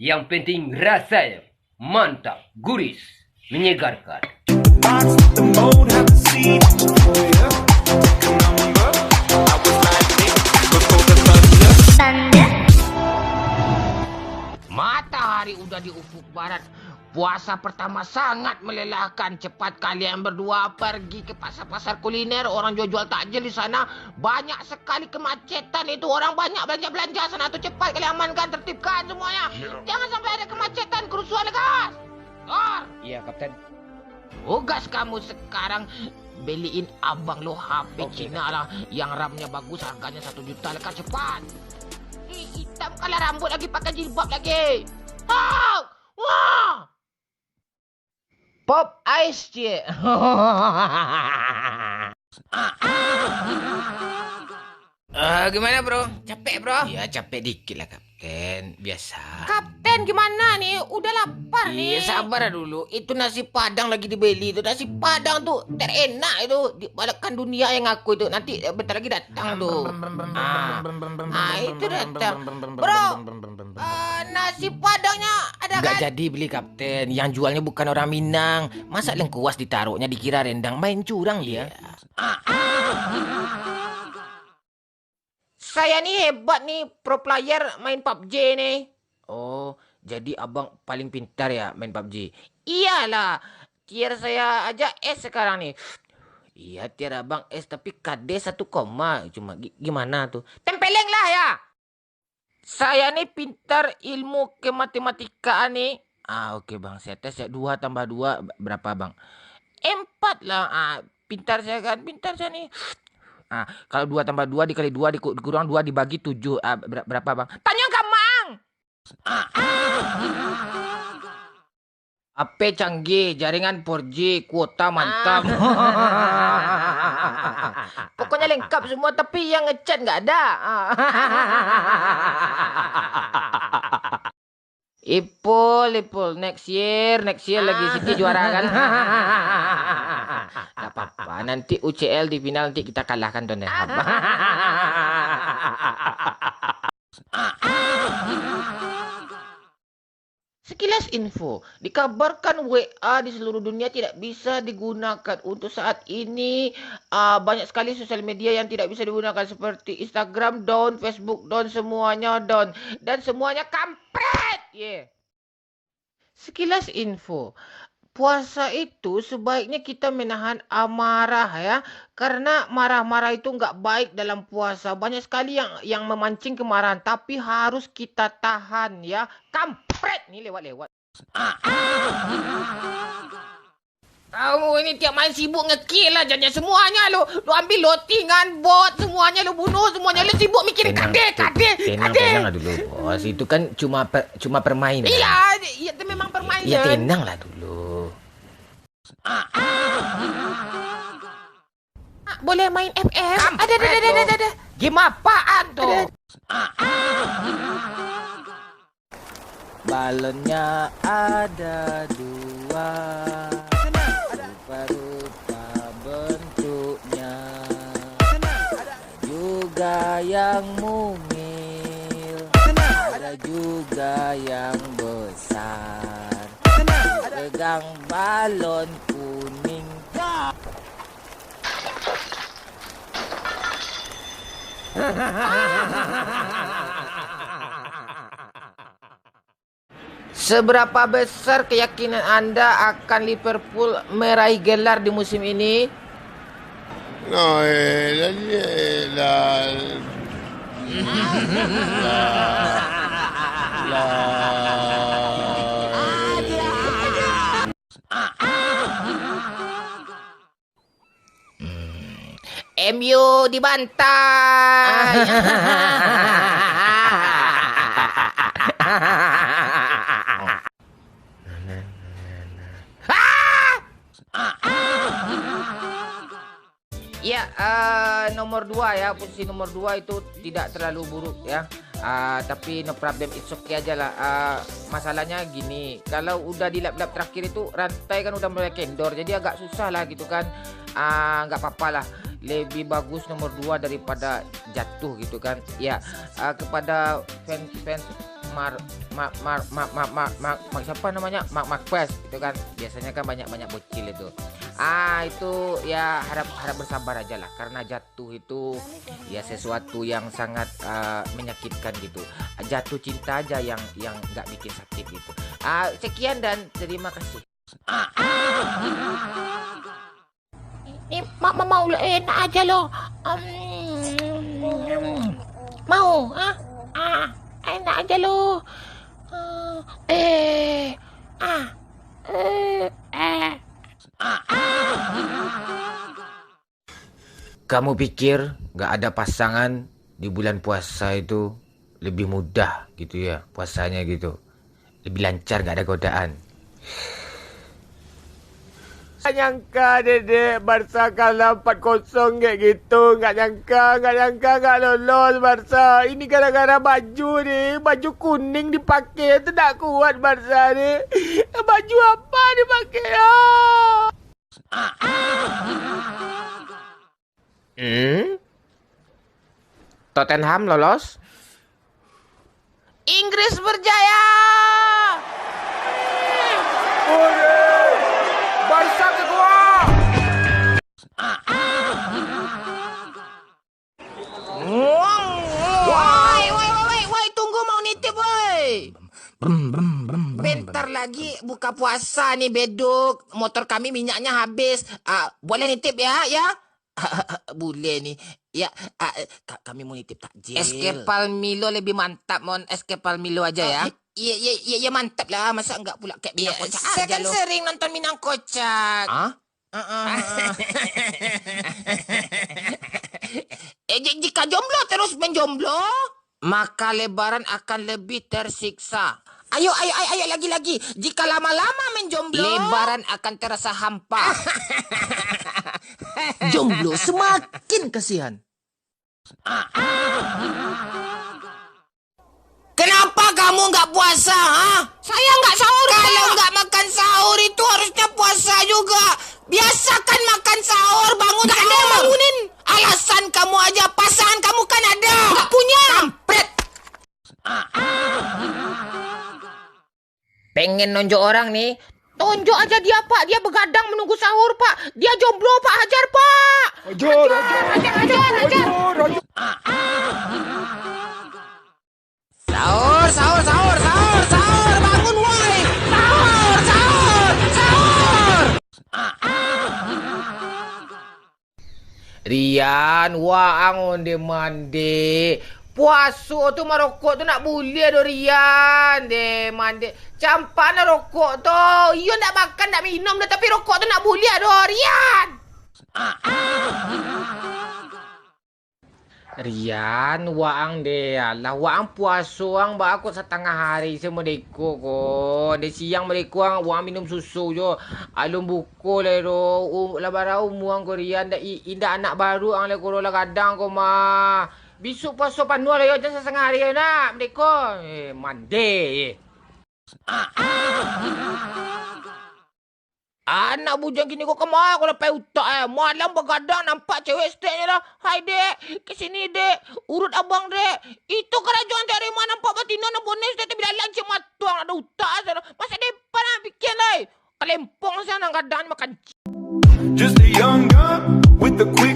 Yang penting rasanya mantap, gurih, menyegarkan. Matahari udah di ufuk barat. Puasa pertama sangat melelahkan. Cepat kalian berdua pergi ke pasar-pasar kuliner. Orang jual-jual takjil di sana. Banyak sekali kemacetan itu. Orang banyak belanja-belanja sana tuh. Cepat kalian amankan, tertibkan semuanya. Jangan sampai ada kemacetan, kerusuhan, legas. Tor. Iya, Kapten. Tugas kamu sekarang beliin abang lo HP Cina lah. Yang RAM-nya bagus, harganya 1 juta. Lekas cepat. Hitam kala rambut lagi, pakai jilbab lagi. Wah! Pop ice cie. Gimana bro? Capek bro? Ya capek dikit lah Kapten, biasa. Kapten gimana nih? Udah lapar nih. Iya sabar dulu. Itu nasi padang lagi dibeli itu. Nasi padang tuh terenak itu. Dibalakan dunia yang aku itu. Nanti bentar lagi datang tuh. Itu datang. Bro, nasi padangnya ada Gak kan? jadi beli Kapten. Yang jualnya bukan orang Minang. Masa lengkuas ditaruhnya dikira rendang, main curang dia. Saya nih hebat nih, pro player main PUBG nih. Oh, jadi abang paling pintar ya main PUBG. Iyalah, tier saya aja S sekarang nih. Iya tiar abang S tapi KD 1 koma. Cuma gimana tuh? Tempeleng lah ya. Saya nih pintar ilmu kematematika nih. Oke bang, saya tes ya. 2 tambah 2 berapa bang? 4 lah. Pintar saya kan, pintar saya nih. Kalau 2 tambah 2 dikali 2 dikurang 2 dibagi 7. Berapa bang? Tanya Kamang. HP canggih, jaringan 4G, kuota mantap. Pokoknya lengkap semua, tapi yang ngechat nggak ada. Ipul, next year lagi Siti juara kan. Gak apa-apa, nanti UCL di final nanti kita kalahkan Tottenham. Sekilas info, dikabarkan WA di seluruh dunia tidak bisa digunakan untuk saat ini. Banyak sekali sosial media yang tidak bisa digunakan seperti Instagram down, Facebook down, semuanya down. Dan semuanya kampret. Sekilas info, puasa itu sebaiknya kita menahan amarah ya. Karena marah-marah itu nggak baik dalam puasa. Banyak sekali yang memancing kemarahan, tapi harus kita tahan ya. Kampret nih lewat-lewat. Kamu ini tiap main sibuk ngekill lah jadinya semuanya lu ambil lotingan bot semuanya lu bunuh semuanya lu sibuk mikirin kade. Tenang dulu bos, itu kan cuma permainan. Iya itu memang permainan. Iya tenang lah dulu. Boleh main FF? Ada. Game apaan tuh? Balonnya ada 2. Rupa-rupa bentuknya. Ada juga yang mungil. Ada juga yang besar. Pegang balon kuning. Seberapa besar keyakinan Anda akan Liverpool meraih gelar di musim ini? No, MU dibantai. Ya, nomor 2 ya, posisi nomor 2 itu tidak terlalu buruk ya. Tapi no problem, it's okay aja lah. Masalahnya gini, kalau udah di lap-lap terakhir itu rantai kan udah mulai kendor, jadi agak susah lah gitu kan. Nggak apa-apa lah, lebih bagus nomor 2 daripada jatuh gitu kan. Ya, kepada fans siapa namanya? Mark Marquez itu kan biasanya kan banyak bocil itu. Itu ya harap bersabar aja lah, karena jatuh itu ya sesuatu yang sangat menyakitkan gitu. Jatuh cinta aja yang nggak bikin sakit gitu. Sekian dan terima kasih. Mau enak aja lo. Mau, enak aja lo. Kamu pikir nggak ada pasangan di bulan puasa itu lebih mudah gitu ya puasanya gitu, lebih lancar, nggak ada godaan. Nggak nyangka Dedek Barca kalah 4-0 kayak gitu. Nggak nyangka nggak lolos Barca. Ini gara-gara baju ni. Baju kuning dipakai. Tu tak kuat Barca ni. Baju apa dipakai ya? Tottenham lolos. Inggris berjaya. Barca keluar. Woi, tunggu mau nitip woi. Bentar lagi buka puasa nih beduk. Motor kami minyaknya habis. Boleh nitip ya? Boleh nih. Ya, kami mau nitip takjil. Escape Milo lebih mantap, Mon. Escape Milo aja ya. Ya mantap lah. Masa enggak pula kayak Minang Kocak Saya aja kan lo. sering nonton Minang Kocak. Jika jomblo terus menjomblo, maka lebaran akan lebih tersiksa. Ayo lagi. Jika lama-lama menjomblo, lebaran akan terasa hampa. Jomblo semakin kasihan. Kenapa kamu nggak puasa? Saya nggak sahur. Kalau nggak makan sahur itu harusnya puasa juga. Biasakan makan sahur, bangun sahur. Nggak ada yang bangunin. Alasan kamu aja, pasangan kamu kan ada. Nggak punya. Kampret. Pengen nonjok orang nih. Tonjok aja dia, Pak. Dia begadang menunggu sahur, Pak. Dia jomblo, Pak. Hajar, Pak. Hajar. Sahur. Bangun, woi. Sahur. Rian, waang onde mande. Puasa tu merokok tu nak boleh do Rian. De mande. Campak nak rokok tu. Iyo nak makan, nak minum dah, tapi rokok tu nak boleh do Rian. Rian, waang de. Alah, waang puasa ang ba aku setengah hari semua deko ko. De siang mereka waang minum susu jo. Alum buku le do. Labara umuang ko Rian dah indah anak baru ang le ko la kadang ko ma. Besok puasa panuh le yo jangan setengah hari nak mereka. Mande. Anak bujang kini kau kemana? Kau lepas utak Malam begadang nampak cewek steknya dah. Hai dek, kesini dek. Urut abang dek. Itu kerajaan dari mana nampak batina nak bonus stek bila lancik matuang ada utak sana. Masa depan nak fikir lah. Kelempong sana kadang makan. Just a young gun with a quick